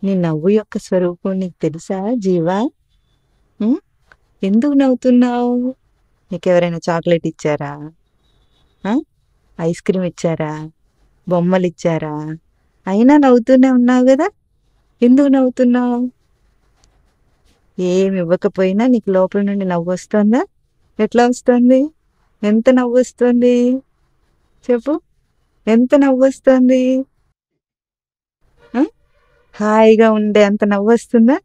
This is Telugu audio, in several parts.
నీ నవ్వు యొక్క స్వరూపం నీకు తెలుసా జీవా? ఎందుకు నవ్వుతున్నావు? నీకెవరైనా చాక్లెట్ ఇచ్చారా? ఐస్ క్రీమ్ ఇచ్చారా? బొమ్మలు ఇచ్చారా? అయినా నవ్వుతూనే ఉన్నావు కదా. ఎందుకు నవ్వుతున్నావు? ఏమి ఇవ్వకపోయినా నీకు లోపల నుండి నవ్వు వస్తుందా? ఎట్లా వస్తుంది? ఎంత నవ్వు వస్తుంది చెప్పు? ఎంత నవ్వు వస్తుంది? హాయిగా ఉండే అంత నవ్వు వస్తుందా?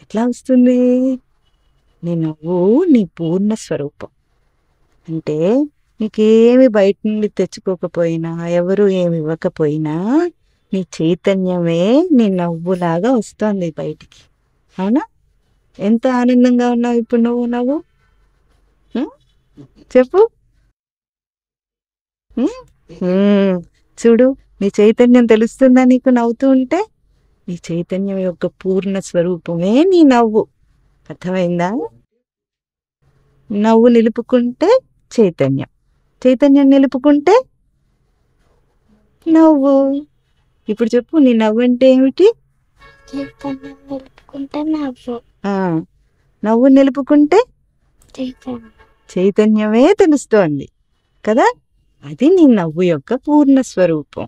ఎట్లా వస్తుంది? నీ నవ్వు నీ పూర్ణ స్వరూపం. అంటే నీకేమి బయట నుండి తెచ్చుకోకపోయినా, ఎవరు ఏమి ఇవ్వకపోయినా నీ చైతన్యమే నీ నవ్వులాగా వస్తుంది బయటికి. అవునా? ఎంత ఆనందంగా ఉన్నావు ఇప్పుడు నువ్వు చెప్పు. చూడు, నీ చైతన్యం తెలుస్తుందా నీకు నవ్వుతూ ఉంటే? నీ చైతన్యం యొక్క పూర్ణ స్వరూపమే నీ నవ్వు. అర్థమైందా? నవ్వు నిలుపుకుంటే చైతన్యం, చైతన్యం నిలుపుకుంటే నవ్వు. ఇప్పుడు చెప్పు, నీ నవ్వు అంటే ఏమిటి? నవ్వు నిలుపుకుంటే చైతన్యమే తెలుస్తోంది కదా. అది నీ నవ్వు యొక్క పూర్ణ స్వరూపం.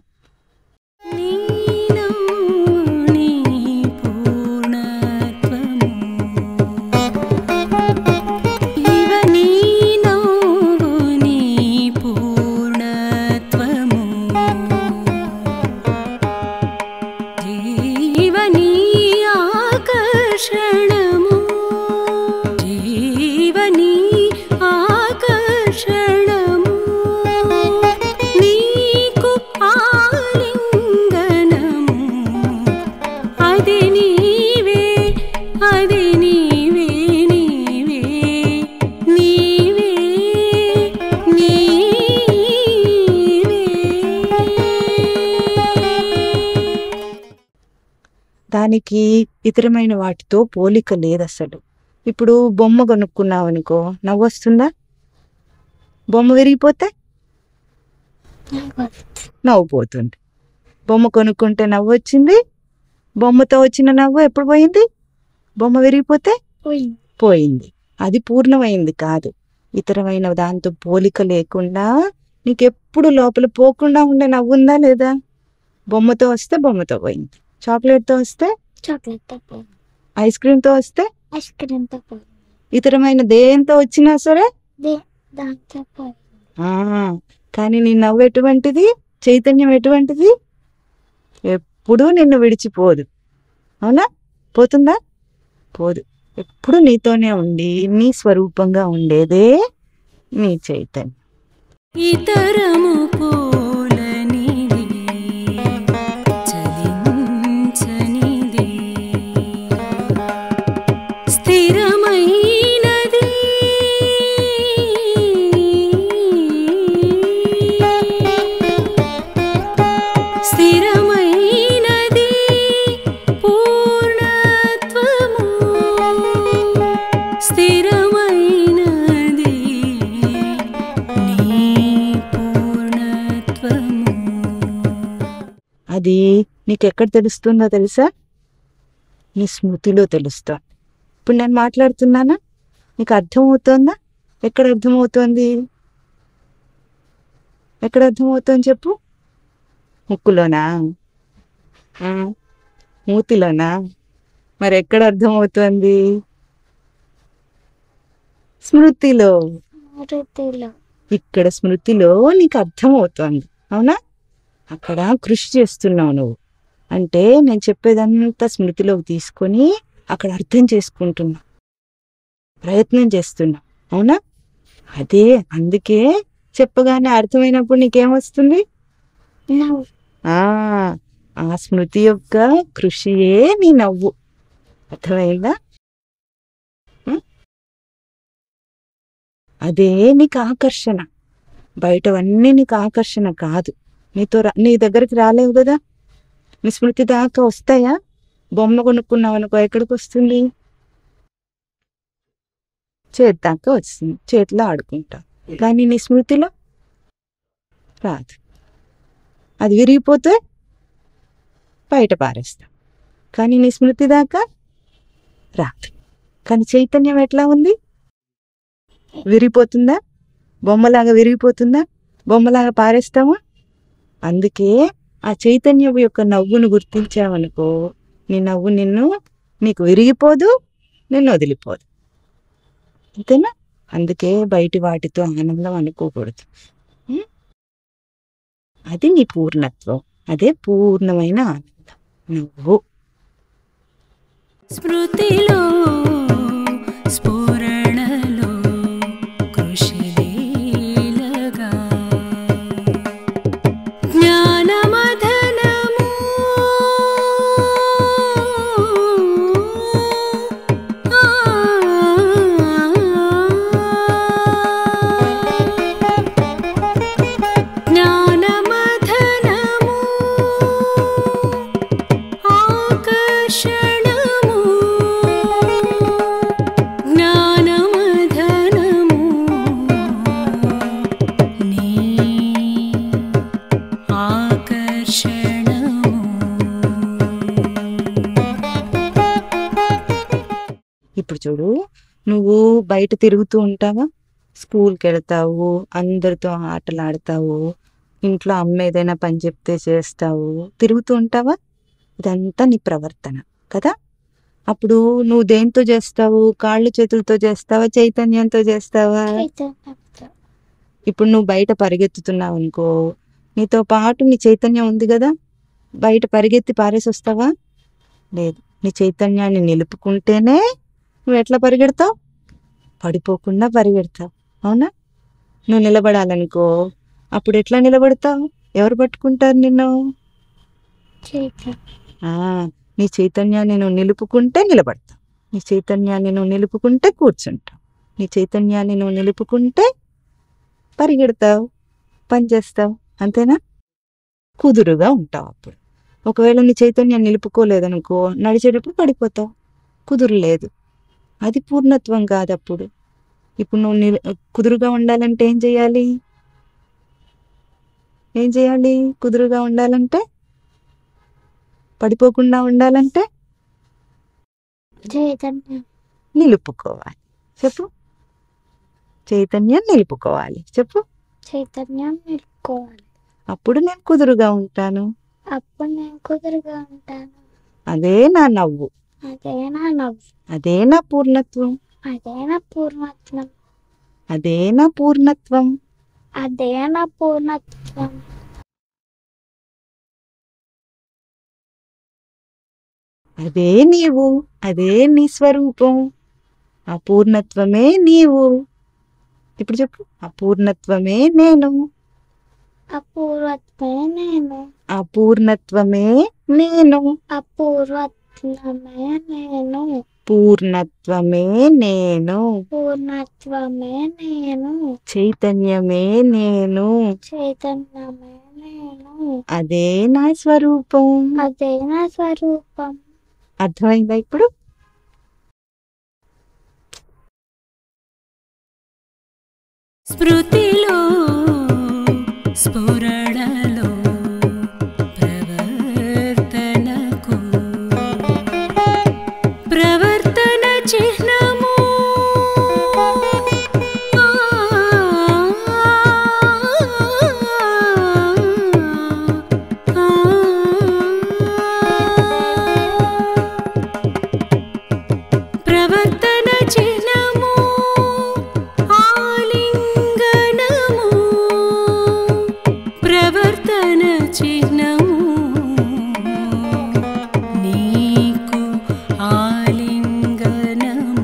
దానికి ఇతరమైన వాటితో పోలిక లేదు అసలు. ఇప్పుడు బొమ్మ కొనుక్కున్నావు అనుకో, నవ్వు వస్తుందా? బొమ్మ విరిగిపోతే నవ్వు పోతుంది. బొమ్మ కొనుక్కుంటే నవ్వు వచ్చింది, బొమ్మతో వచ్చిన నవ్వు ఎప్పుడు పోయింది? బొమ్మ విరిగిపోతే పోయింది. అది పూర్ణమైంది కాదు. ఇతరమైన దాంతో పోలిక లేకుండా నీకెప్పుడు లోపల పోకుండా ఉండే నవ్వు ఉందా లేదా? బొమ్మతో వస్తే బొమ్మతో పోయింది, చాక్లెట్తో వస్తే చాక్లెట్తో పోయింది, ఐస్ క్రీమ్తో వస్తే ఐస్ క్రీమ్తో పోయింది, ఇతరమైన దేంతో వచ్చినా సరే దాంతో పోయింది. కానీ నీ నవ్వు ఎటువంటిది? చైతన్యం ఎటువంటిది? ఎప్పుడూ నిన్ను విడిచిపోదు. అవునా? పోతుందా? పోదు. ఎప్పుడు నీతోనే ఉండి నీ స్వరూపంగా ఉండేదే నీ చైతన్యం. ఇతరము అది నీకెక్కడ తెలుస్తుందో తెలుసా? నీ స్మృతిలో తెలుస్తుంది. ఇప్పుడు నేను మాట్లాడుతున్నానా? నీకు అర్థమవుతోందా? ఎక్కడ అర్థమవుతోంది? ఎక్కడ అర్థమవుతోంది చెప్పు? ముక్కులోనా? మూతిలోనా? మరి ఎక్కడ అర్థమవుతోంది? స్మృతిలో. ఇక్కడ స్మృతిలో నీకు అర్థమవుతోంది. అవునా? అక్కడ కృషి చేస్తున్నావు నువ్వు. అంటే నేను చెప్పేదంతా స్మృతిలోకి తీసుకొని అక్కడ అర్థం చేసుకుంటున్నా, ప్రయత్నం చేస్తున్నా. అవునా? అదే అందుకే చెప్పగానే అర్థమైనప్పుడు నీకేమొస్తుంది? ఆ స్మృతి యొక్క కృషియే నీ నవ్వు. అర్థమైందా? అదే నీకు ఆకర్షణ. బయటవన్నీ నీకు ఆకర్షణ కాదు. నీ దగ్గరికి రాలేవు కదా. నీ స్మృతి దాకా వస్తాయా? బొమ్మ కొనుక్కున్నావు అనుకో, ఎక్కడికి వస్తుంది? చేతి దాకా వస్తుంది, చేతిలో ఆడుకుంటావు. కానీ నీ స్మృతిలో రాదు. అది విరిగిపోతే బయట పారేస్తావు, కానీ నీ స్మృతి దాకా రాదు. కానీ చైతన్యం ఎట్లా ఉంది? విరిగిపోతుందా? బొమ్మలాగా విరిగిపోతుందా? బొమ్మలాగా పారేస్తామా? అందుకే ఆ చైతన్యం యొక్క నవ్వును గుర్తించావనుకో, నీ నవ్వు నీకు విరిగిపోదు, నిన్ను వదిలిపోదు. అంతేనా? అందుకే బయటి వాటితో ఆనందం అనుకోకూడదు. అది నీ పూర్ణత్వం. అదే పూర్ణమైన ఆనందం. నువ్వు స్మృతిలో స్ఫురణలో కృషిలీలగా జ్ఞానమదనము జ్ఞానమదనము ఆకర్షణము జ్ఞానమదనము నీ ఆకర్షణము. ఇప్పుడు చూడు, నువ్వు బయట తిరుగుతూ ఉంటావా? స్కూల్కి వెళ్తావు, అందరితో ఆటలు ఆడతావు, ఇంట్లో అమ్మ ఏదైనా పని చెప్తే చేస్తావు, తిరుగుతూ ఉంటావా? ఇదంతా నీ ప్రవర్తన కదా. అప్పుడు నువ్వు దేంతో చేస్తావు? కాళ్ళు చేతులతో చేస్తావా, చైతన్యంతో చేస్తావా? ఇప్పుడు నువ్వు బయట పరిగెత్తుతున్నావు అనుకో, నీతో పాటు నీ చైతన్యం ఉంది కదా, బయట పరిగెత్తి పారేసి వస్తావా? లేదు. నీ చైతన్యాన్ని నిలుపుకుంటేనే నువ్వు ఎట్లా పరిగెడతావు? పడిపోకుండా పరిగెడతావు. అవునా? నువ్వు నిలబడాలనుకో, అప్పుడు ఎట్లా నిలబడతావు? ఎవరు పట్టుకుంటారు నిన్ను? నీ చైతన్యాన్ని నువ్వు నిలుపుకుంటే నిలబడతావు. నీ చైతన్యాన్ని నువ్వు నిలుపుకుంటే కూర్చుంటావు. నీ చైతన్యాన్ని నువ్వు నిలుపుకుంటే పరిగెడతావు, పని చేస్తావు. అంతేనా? కుదురుగా ఉంటావు. అప్పుడు ఒకవేళ నీ చైతన్యాన్ని నిలుపుకోలేదనుకో, నడిచేటప్పుడు పడిపోతావు, కుదురు లేదు. అది పూర్ణత్వం కాదు. అప్పుడు ఇప్పుడు నువ్వు కుదురుగా ఉండాలంటే ఏం చేయాలి? కుదురుగా ఉండాలంటే, పడిపోకుండా ఉండాలంటే నిలుపుకోవాలి. చెప్పు. చైతన్యం నిలుపుకోవాలి. చెప్పు. చైతన్యం నిలుపుకోవాలి. అప్పుడు నేను కుదురుగా ఉంటాను. అదే నా నవ్వు. అదే నా పూర్ణత్వం. అదే నా పూర్ణత్వం. అదే నీవు. అదే నీ స్వరూపం. ఆ పూర్ణత్వమే నీవు. ఇప్పుడు చెప్పు. అపూర్ణత్వమే నేను. అపూర్ణత్వమే నేను. పూర్ణత్వమే నేను. చైతన్యమే నేను. అదే నా స్వరూపం. అర్థమైందా ఇప్పుడు? స్మృతిలో స్ఫురణలో ప్రవర్తనకు ప్రవర్తన చిహ్నము ప్రవర్తన చిహ్నము ఆలింగనము ప్రవర్తన చిహ్నము నీకు ఆలింగనము.